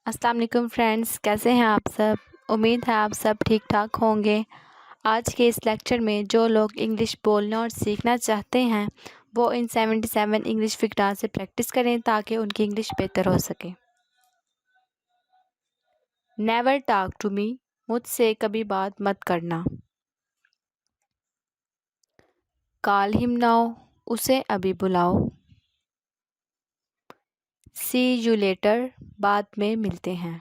अस्सलाम वालेकुम फ्रेंड्स, कैसे हैं आप सब। उम्मीद है आप सब ठीक ठाक होंगे। आज के इस लेक्चर में जो लोग इंग्लिश बोलना और सीखना चाहते हैं वो इन 77 इंग्लिश फिक्रार से प्रैक्टिस करें ताकि उनकी इंग्लिश बेहतर हो सके। नेवर टॉक टू मी, मुझसे कभी बात मत करना। कॉल हिम नाउ, उसे अभी बुलाओ। सी यू लेटर, बाद में मिलते हैं।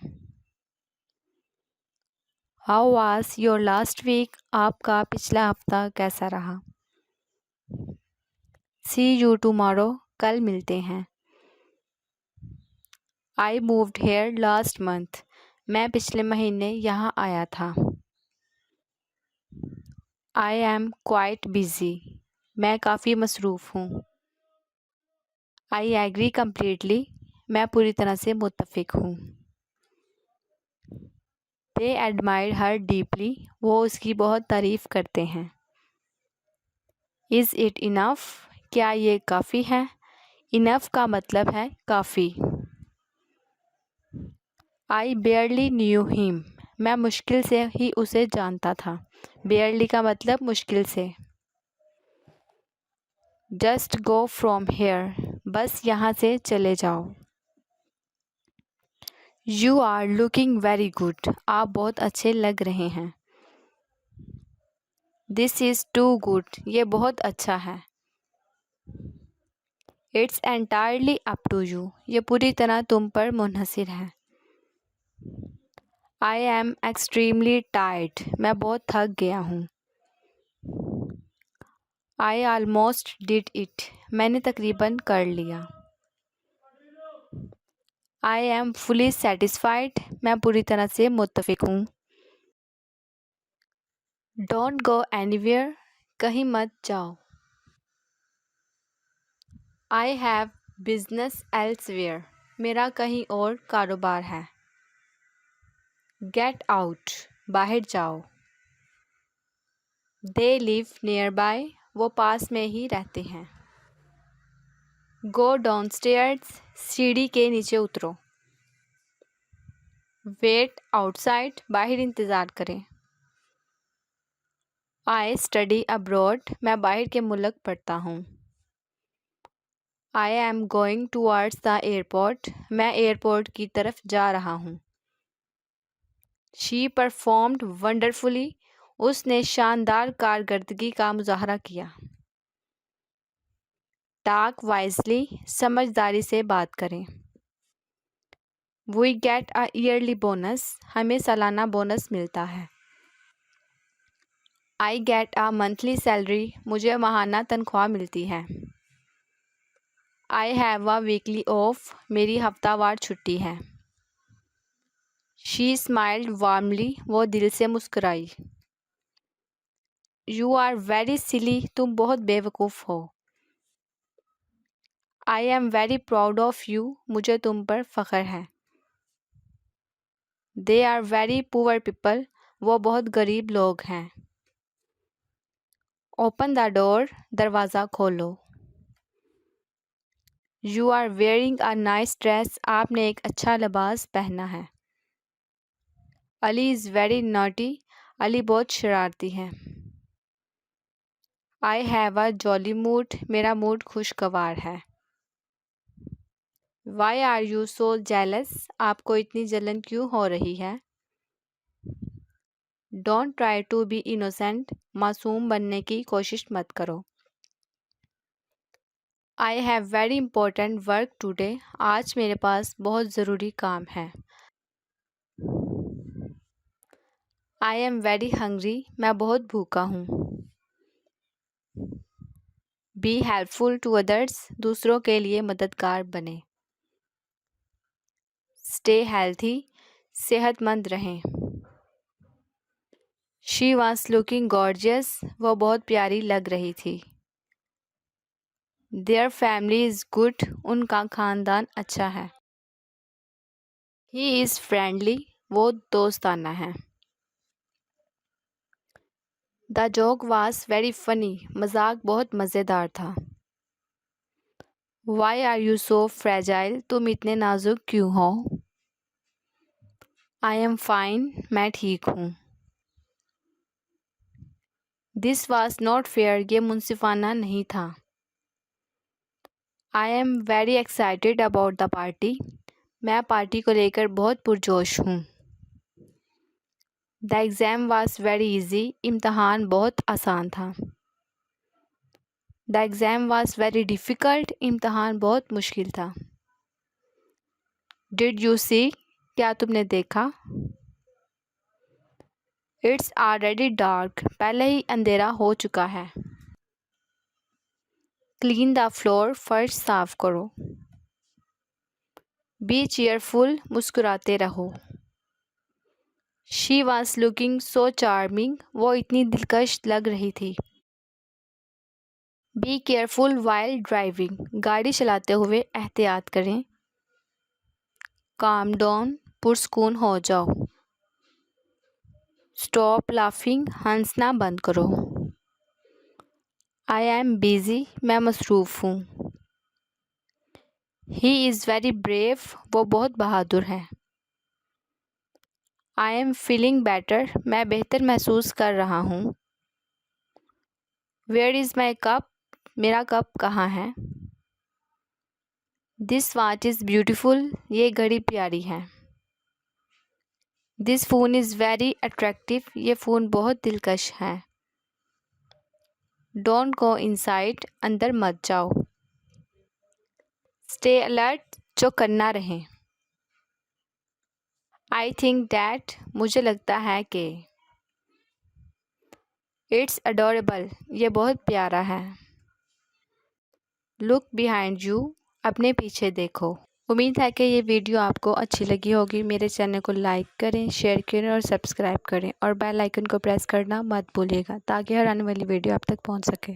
How was your last week, आपका पिछला हफ्ता कैसा रहा। सी यू टुमारो, कल मिलते हैं। I moved here last month, मैं पिछले महीने यहाँ आया था। आई एम क्वाइट बिजी, मैं काफ़ी मसरूफ़ हूँ। आई एग्री कम्प्लीटली, मैं पूरी तरह से मुत्तफिक हूँ। दे एडमायर हर डीपली, वो उसकी बहुत तारीफ़ करते हैं। इज़ इट इनफ, क्या ये काफ़ी है। इनफ का मतलब है काफ़ी। आई बेयरली न्यू हिम, मैं मुश्किल से ही उसे जानता था। बेयरली का मतलब मुश्किल से। जस्ट गो फ्रॉम हेयर, बस यहाँ से चले जाओ। You are looking very good, आप बहुत अच्छे लग रहे हैं। दिस इज़ टू गुड, ये बहुत अच्छा है। It's entirely up to you, ये पूरी तरह तुम पर मुनहसिर है। आई एम एक्सट्रीमली टायर्ड, मैं बहुत थक गया हूँ। आई आलमोस्ट डिड इट, मैंने तकरीबन कर लिया। आई एम फुली सेटिस्फाइड, मैं पूरी तरह से मुत्तफिक हूँ। डोंट गो एनीवेयर, कहीं मत जाओ। आई हैव बिजनेस एल्सवेयर, मेरा कहीं और कारोबार है। गेट आउट, बाहर जाओ। दे लिव नियर बाय, वो पास में ही रहते हैं। गो डाउन स्टेयर्स, सीढ़ी के नीचे उतरो। वेट आउटसाइड, बाहर इंतज़ार करें। आई स्टडी अब्रॉड, मैं बाहर के मुल्क पढ़ता हूँ। I am going towards the airport, मैं एयरपोर्ट की तरफ जा रहा हूँ। शी परफॉर्म्ड वंडरफुली, उसने शानदार कारकर्दगी का मुजाहरा किया। टॉक वाइजली, समझदारी से बात करें। We get a yearly bonus, हमें सालाना बोनस मिलता है। I get a monthly salary, मुझे माहाना तनख्वाह मिलती है। I have a weekly off, मेरी हफ्तावार छुट्टी है। शी स्माइल्ड वार्मली, वो दिल से मुस्कुराई। यू आर वेरी सिली, तुम बहुत बेवकूफ़ हो। I am very proud of you, मुझे तुम पर फ़ख्र है। They are very poor people, वो बहुत गरीब लोग हैं। ओपन द डोर, दरवाज़ा खोलो। You are wearing a nice dress, आपने एक अच्छा लिबास पहना है। Ali is very naughty, Ali बहुत शरारती है। I have a jolly mood, मेरा मूड खुशगवार है। Why are you so jealous, आपको इतनी जलन क्यों हो रही है। Don't try to be innocent, मासूम बनने की कोशिश मत करो। I have very important work today, आज मेरे पास बहुत ज़रूरी काम है। आई एम वेरी हंग्री, मैं बहुत भूखा हूँ। बी हेल्पफुल टू अदर्स, दूसरों के लिए मददगार बने। स्टे हेल्थी, सेहतमंद रहें। शी वॉज लुकिंग गॉर्जियस, वो बहुत प्यारी लग रही थी। देयर फैमिली इज़ गुड, उनका ख़ानदान अच्छा है। ही इज़ फ्रेंडली, वो दोस्ताना है। The joke was very funny, मजाक बहुत मज़ेदार था। Why are you so fragile, तुम इतने नाजुक क्यों हो। I am fine. میں ٹھیک ہوں. This was not fair. یہ منصفانہ نہیں تھا. I am very excited about the party. میں پارٹی کو لے کر بہت پرجوش ہوں. The exam was very easy. امتحان بہت آسان تھا. The exam was very difficult. امتحان بہت مشکل تھا. Did you see? کیا تم نے دیکھا؟ It's already dark. پہلے ہی اندھیرا ہو چکا ہے. Clean the floor. فرش صاف کرو. Be cheerful. مسکراتے رہو. She was looking so charming. وہ اتنی دلکش لگ رہی تھی. Be careful while driving. گاڑی چلاتے ہوئے احتیاط کریں. Calm down. پرسکون ہو جاؤ. Stop laughing. ہنسنا بند کرو. I am busy. میں مصروف ہوں. He is very brave. وہ بہت بہادر ہے. I am feeling better. میں بہتر محسوس کر رہا ہوں. Where is my cup? میرا کپ کہاں ہے؟ This watch is beautiful. یہ گھڑی پیاری ہے. This phone is very attractive. یہ فون بہت دلکش ہے. Don't go inside. اندر مت جاؤ. Stay alert. چوکنا نہ رہیں. I think that. مجھے لگتا ہے کہ. It's adorable. یہ بہت پیارا ہے. Look behind you. اپنے پیچھے دیکھو. امید ہے کہ یہ ویڈیو آپ کو اچھی لگی ہوگی. میرے چینل کو لائک کریں، شیئر کریں اور سبسکرائب کریں اور بیل آئیکن کو پریس کرنا مت بھولیے گا تاکہ ہر آنے والی ویڈیو آپ تک پہنچ سکے.